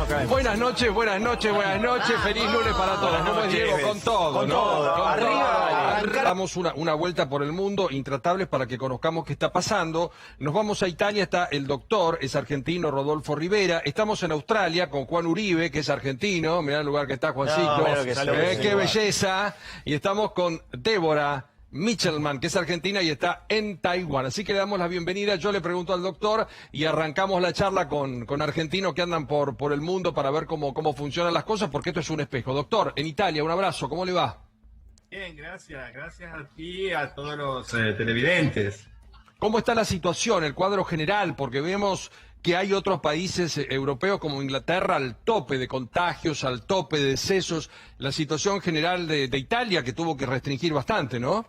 caemos. Buenas noches, buenas noches, buenas noches. Feliz lunes para todos. ¿Cómo es, Diego? Con todo, Con ¿no? todo. Con Arriba. todo. Damos una vuelta por el mundo, intratables para que conozcamos qué está pasando. Nos vamos a Italia, está el doctor, es argentino, Rodolfo Rivera. Estamos en Australia con Juan Uribe, que es argentino. Mirá el lugar que está, Juancito. No, mirá lo que Qué belleza. Y estamos con Débora Michelman, que es argentina y está en Taiwán. Así que le damos la bienvenida. Yo le pregunto al doctor y arrancamos la charla con argentinos que andan por el mundo para ver cómo funcionan las cosas, porque esto es un espejo. Doctor, en Italia, un abrazo, ¿cómo le va? Bien, gracias. Gracias a ti y a todos los televidentes. ¿Cómo está la situación, el cuadro general? Porque vemos que hay otros países europeos como Inglaterra al tope de contagios, al tope de decesos. La situación general de Italia que tuvo que restringir bastante, ¿no?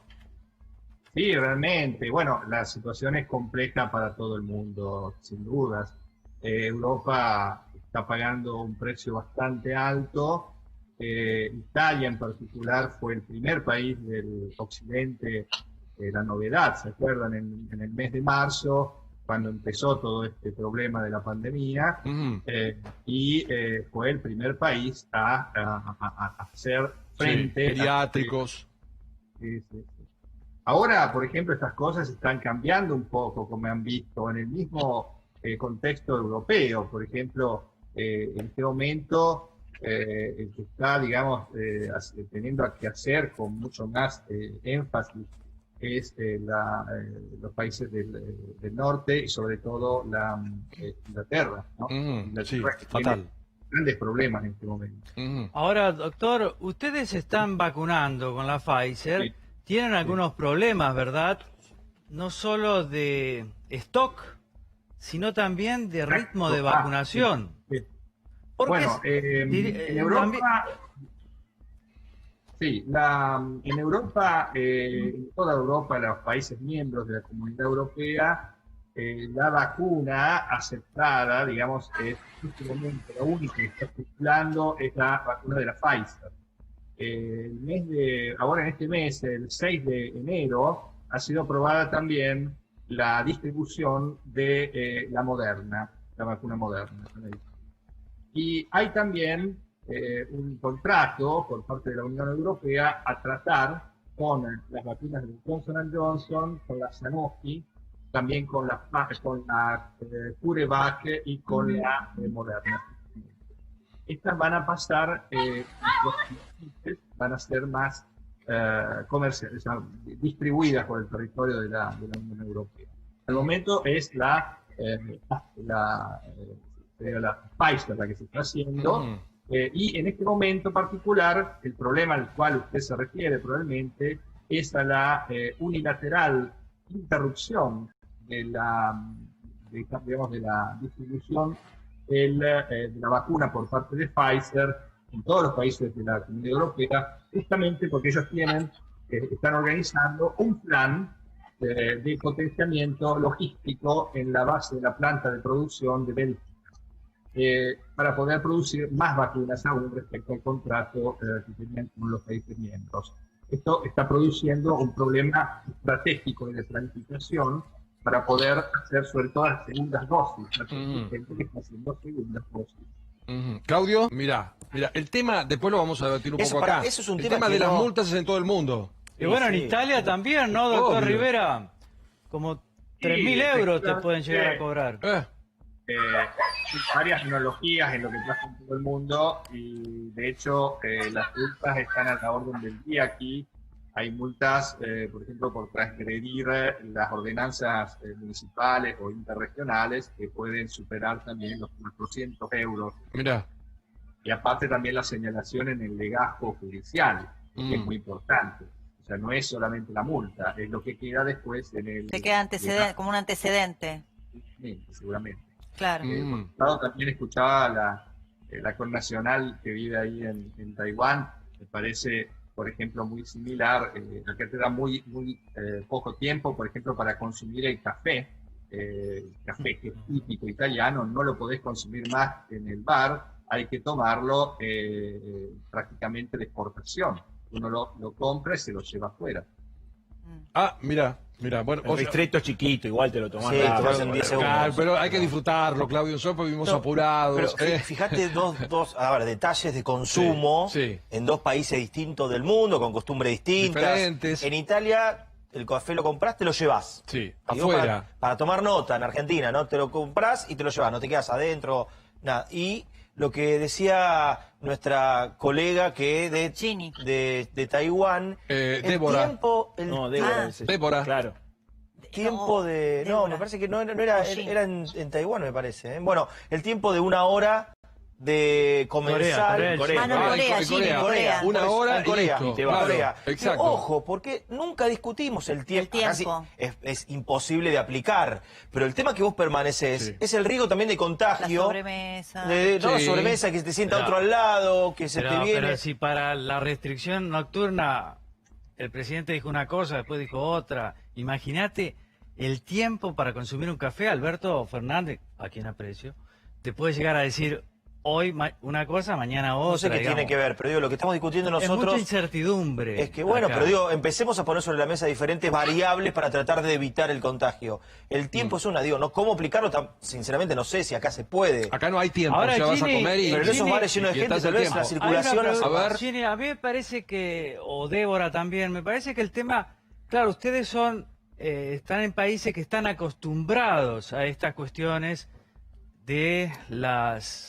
Sí, realmente. Bueno, la situación es compleja para todo el mundo, sin dudas. Europa está pagando un precio bastante alto. Italia en particular fue el primer país del occidente, la novedad, ¿se acuerdan? En el mes de marzo, cuando empezó todo este problema de la pandemia, y fue el primer país a hacer frente... Sí, pediátricos. Sí. Ahora, por ejemplo, estas cosas están cambiando un poco, como han visto, en el mismo contexto europeo. Por ejemplo, en este momento, el que está, digamos, teniendo que hacer con mucho más énfasis es los países del norte y sobre todo Inglaterra, ¿no? Sí, Inglaterra fatal. Grandes problemas en este momento. Ahora, doctor, ustedes están vacunando con la Pfizer. Sí. Tienen algunos problemas, ¿verdad? No solo de stock, sino también de ritmo de vacunación. Sí. Porque Bueno, en Europa, sí, en Europa, en toda Europa, los países miembros de la Comunidad Europea, la vacuna aceptada, digamos, es en este momento la única que está circulando es la vacuna de la Pfizer. Ahora en este mes, el 6 de enero, ha sido aprobada también la distribución de la Moderna, la vacuna Moderna. Y hay también un contrato por parte de la Unión Europea a tratar con las vacunas de Johnson & Johnson, con la Sanofi, también con la CureVac y con la Moderna. Estas van a pasar, van a ser más comerciales, o sea, distribuidas por el territorio de la Unión Europea. Al momento es la Pfizer la que se está haciendo, y en este momento particular, el problema al cual usted se refiere probablemente es a la unilateral interrupción de la distribución de la vacuna por parte de Pfizer en todos los países de la Comunidad Europea, justamente porque ellos están organizando un plan de potenciamiento logístico en la base de la planta de producción de Bélgica, para poder producir más vacunas aún respecto al contrato que tenían con los países miembros. Esto está produciendo un problema estratégico de planificación para poder hacer sobre todo las segundas dosis. Gente que está haciendo segundas dosis. Claudio, mira, el tema, después lo vamos a debatir un poco acá. Eso es un el tema de que las no... multas es en todo el mundo. Y bueno, en Italia también, ¿no, doctor Obvio. Rivera? Como 3.000 euros te pueden llegar a cobrar. Hay varias tecnologías en lo que pasa en todo el mundo y de hecho las multas están a la orden del día aquí. Hay multas, por ejemplo, por transgredir las ordenanzas municipales o interregionales que pueden superar también los 400 euros. Mira. Y aparte también la señalación en el legajo judicial, que es muy importante. O sea, no es solamente la multa, es lo que queda después en el... Se queda como un antecedente. Seguramente. Claro. También escuchaba la connacional que vive ahí en Taiwán, me parece, por ejemplo, muy similar. Acá te da muy poco tiempo, por ejemplo, para consumir el café. El café que es típico italiano, no lo podés consumir más en el bar, hay que tomarlo prácticamente de exportación. Uno lo compra y se lo lleva afuera. Ah, mira, bueno. El ristretto es chiquito, igual te lo tomás. Sí, rápido. te vas en 10 segundos. Claro, pero hay que disfrutarlo, Claudio, nosotros vivimos apurados. Pero fíjate detalles de consumo Sí. en dos países distintos del mundo, con costumbres distintas. Diferentes. En Italia, el café lo compras, te lo llevas. Sí, Digo, afuera. para tomar nota, en Argentina, ¿no? Te lo compras y te lo llevas, no te quedas adentro, nada. Y lo que decía nuestra colega que Chini. de Taiwán, el Débora. tiempo, No, Débora. Débora. Claro. tiempo de... No, Débora. me parece que no era, era en Taiwán, me parece. Bueno, el tiempo de 1 hora de comenzar... Corea, Corea. Ah, no, Ah, Corea, en Chile, Corea. Corea. Una hora en Corea, y listo. y te vas. Claro, Corea. exacto. Ojo, porque nunca discutimos el tiempo. El Acá tiempo. sí, es imposible de aplicar. Pero el tema que vos permaneces Sí. es el riesgo también de La contagio. sobremesa. La Sí. sobremesa, que te sienta Pero- otro al lado, que se te viene... Pero si para la restricción nocturna el presidente dijo una cosa, después dijo otra, imagínate el tiempo para consumir un café. Alberto Fernández, a quien aprecio, te puede llegar a decir hoy una cosa, mañana otra. No sé qué tiene digamos. que ver, pero digo, lo que estamos discutiendo Es mucha nosotros... incertidumbre. Es que bueno, acá. pero digo, empecemos a poner sobre la mesa diferentes variables para tratar de evitar el contagio. El tiempo es una, digo, no cómo aplicarlo, sinceramente no sé si acá se puede. Acá no hay tiempo, Ahora, o sea, vas a Gini, comer y... Pero en esos Gini, bares llenos de y gente, estás tal el vez tiempo. la Hay una circulación... pregunta, A ver. Gini, a mí me parece que, o Débora también, me parece que el tema, claro, ustedes están en países que están acostumbrados a estas cuestiones de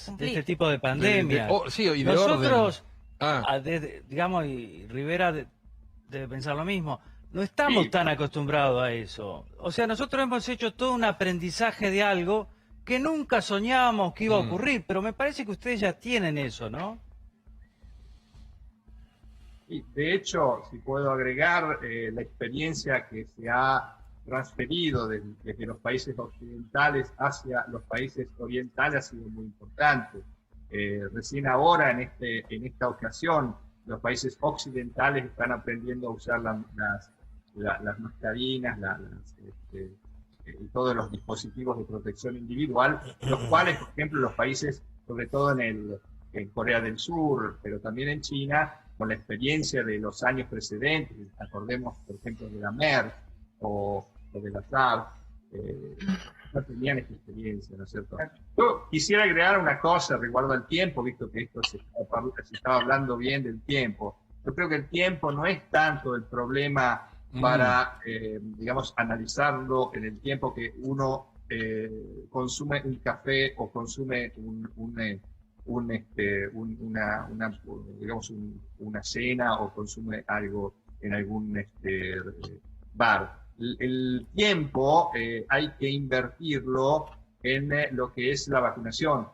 este tipo de pandemia. Sí, y de Nosotros, orden. Ah. digamos, y Rivera debe pensar lo mismo, no estamos Sí. tan acostumbrados a eso. O sea, nosotros hemos hecho todo un aprendizaje de algo que nunca soñábamos que iba a ocurrir, pero me parece que ustedes ya tienen eso, ¿no? Y de hecho, si puedo agregar, la experiencia que se ha transferido desde los países occidentales hacia los países orientales ha sido muy importante. Recién ahora, en esta ocasión, los países occidentales están aprendiendo a usar las mascarillas, y todos los dispositivos de protección individual, los cuales, por ejemplo, los países, sobre todo en Corea del Sur, pero también en China, con la experiencia de los años precedentes, acordemos, por ejemplo, de la MERS o de la SARS, no tenían esta experiencia, ¿no es cierto? Yo quisiera agregar una cosa recuerdo al tiempo, visto que esto se estaba hablando bien del tiempo. Yo creo que el tiempo no es tanto el problema para, digamos, analizarlo en el tiempo que uno consume un café o consume una cena o consume algo en algún bar. El tiempo hay que invertirlo en lo que es la vacunación.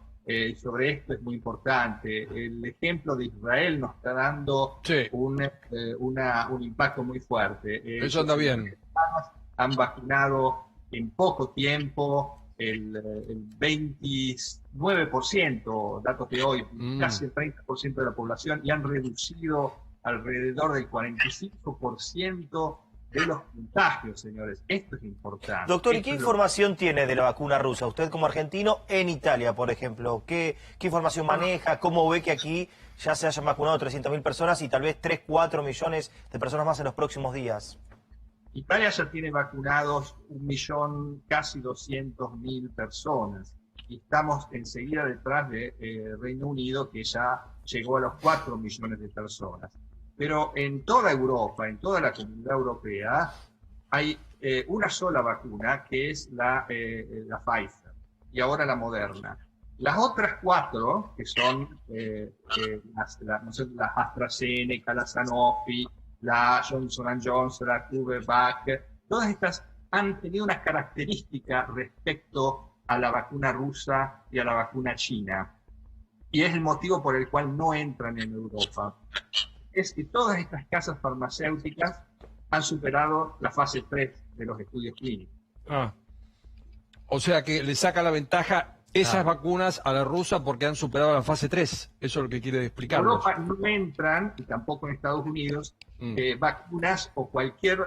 Sobre esto es muy importante. El ejemplo de Israel nos está dando Sí. un impacto muy fuerte. Eso anda bien. Han vacunado en poco tiempo el 29%, datos de hoy, casi el 30% de la población, y han reducido alrededor del 45% de los contagios, señores. Esto es importante. Doctor, ¿y Esto qué es lo- información tiene de la vacuna rusa? Usted como argentino en Italia, por ejemplo, ¿qué información maneja? ¿Cómo ve que aquí ya se hayan vacunado 300.000 personas y tal vez 3, 4 millones de personas más en los próximos días? Italia ya tiene vacunados 1.000.000, casi 200.000 personas. Y estamos enseguida detrás de Reino Unido, que ya llegó a los 4 millones de personas. Pero en toda Europa, en toda la comunidad europea, hay una sola vacuna, que es la Pfizer, y ahora la Moderna. Las otras 4, que son las AstraZeneca, la Sanofi, la Johnson & Johnson, la CureVac, todas estas han tenido unas características respecto a la vacuna rusa y a la vacuna china. Y es el motivo por el cual no entran en Europa. Es que todas estas casas farmacéuticas han superado la fase 3 de los estudios clínicos. Ah. O sea que le saca la ventaja esas vacunas a la rusa porque han superado la fase 3. Eso es lo que quiere En explicarnos. Europa no entran, y tampoco en Estados Unidos, vacunas o cualquier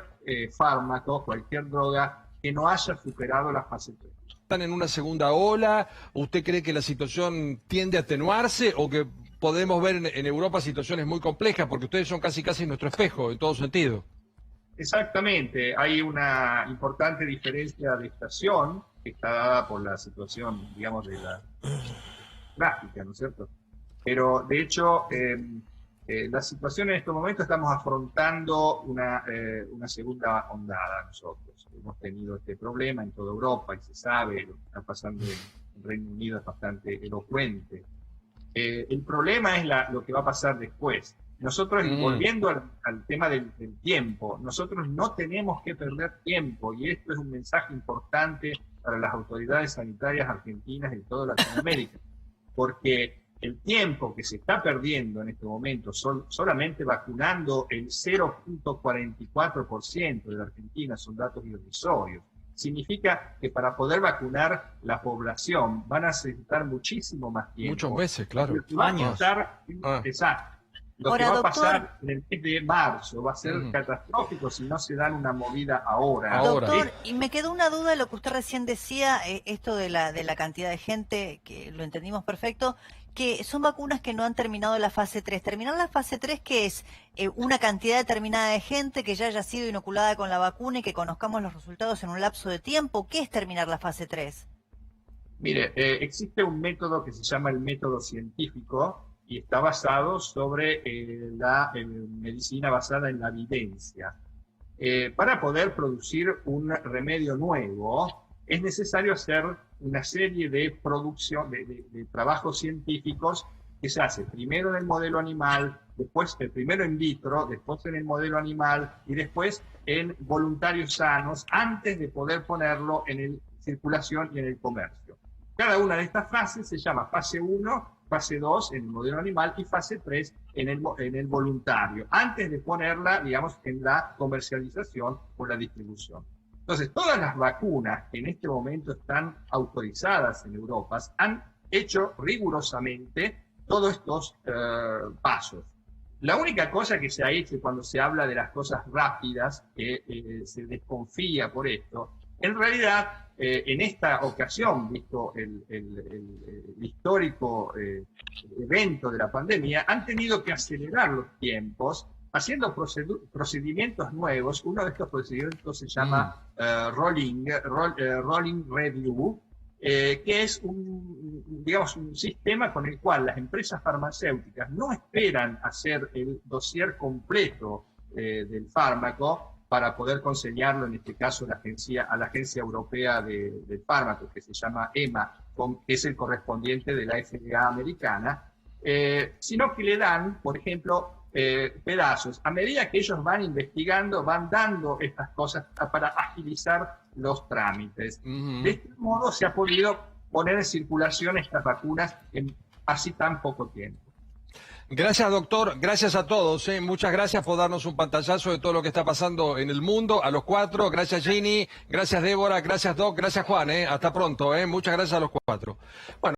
fármaco, cualquier droga que no haya superado la fase 3. ¿Están en una segunda ola? ¿Usted cree que la situación tiende a atenuarse o que podemos ver en Europa situaciones muy complejas? Porque ustedes son casi nuestro espejo en todo sentido. Exactamente, hay una importante diferencia de estación que está dada por la situación, digamos, de la gráfica, ¿no es cierto? Pero, de hecho, la situación en estos momentos estamos afrontando una segunda ondada nosotros. Hemos tenido este problema en toda Europa y se sabe, lo que está pasando en Reino Unido es bastante elocuente. El problema es lo que va a pasar después. Nosotros, volviendo al tema del tiempo, nosotros no tenemos que perder tiempo, y esto es un mensaje importante para las autoridades sanitarias argentinas y de toda Latinoamérica, porque el tiempo que se está perdiendo en este momento, solamente vacunando el 0.44% de la Argentina, son datos irrisorios. Significa que para poder vacunar la población van a necesitar muchísimo más tiempo. Muchos meses, claro. Lo que va a pasar, exacto. Lo que va a pasar en el mes de marzo va a ser catastrófico si no se dan una movida ahora. Doctor, y me quedó una duda de lo que usted recién decía, esto de la cantidad de gente, que lo entendimos perfecto, que son vacunas que no han terminado la fase 3. ¿Terminar la fase 3 qué es? ¿Una cantidad determinada de gente que ya haya sido inoculada con la vacuna y que conozcamos los resultados en un lapso de tiempo? ¿Qué es terminar la fase 3? Mire, existe un método que se llama el método científico y está basado sobre la medicina basada en la evidencia. Para poder producir un remedio nuevo, es necesario hacer una serie de producción, de trabajos científicos que se hace primero en el modelo animal, después primero en vitro, después en el modelo animal y después en voluntarios sanos, antes de poder ponerlo en circulación y en el comercio. Cada una de estas fases se llama fase 1, fase 2 en el modelo animal y fase 3 en el voluntario, antes de ponerla, digamos, en la comercialización o la distribución. Entonces, todas las vacunas que en este momento están autorizadas en Europa han hecho rigurosamente todos estos pasos. La única cosa que se ha hecho cuando se habla de las cosas rápidas, que se desconfía por esto, en realidad, en esta ocasión, visto el histórico evento de la pandemia, han tenido que acelerar los tiempos, haciendo procedimientos nuevos. Uno de estos procedimientos se llama Rolling Review, que es un sistema con el cual las empresas farmacéuticas no esperan hacer el dossier completo del fármaco para poder consignarlo, en este caso, a la Agencia Europea del Fármaco, que se llama EMA, que es el correspondiente de la FDA americana, sino que le dan, por ejemplo, pedazos. A medida que ellos van investigando, van dando estas cosas para agilizar los trámites. De este modo se ha podido poner en circulación estas vacunas en así tan poco tiempo. Gracias, doctor. Gracias a todos. Muchas gracias por darnos un pantallazo de todo lo que está pasando en el mundo. A los cuatro. Gracias, Ginny. Gracias, Débora. Gracias, Doc. Gracias, Juan. Hasta pronto. Muchas gracias a los cuatro. Bueno.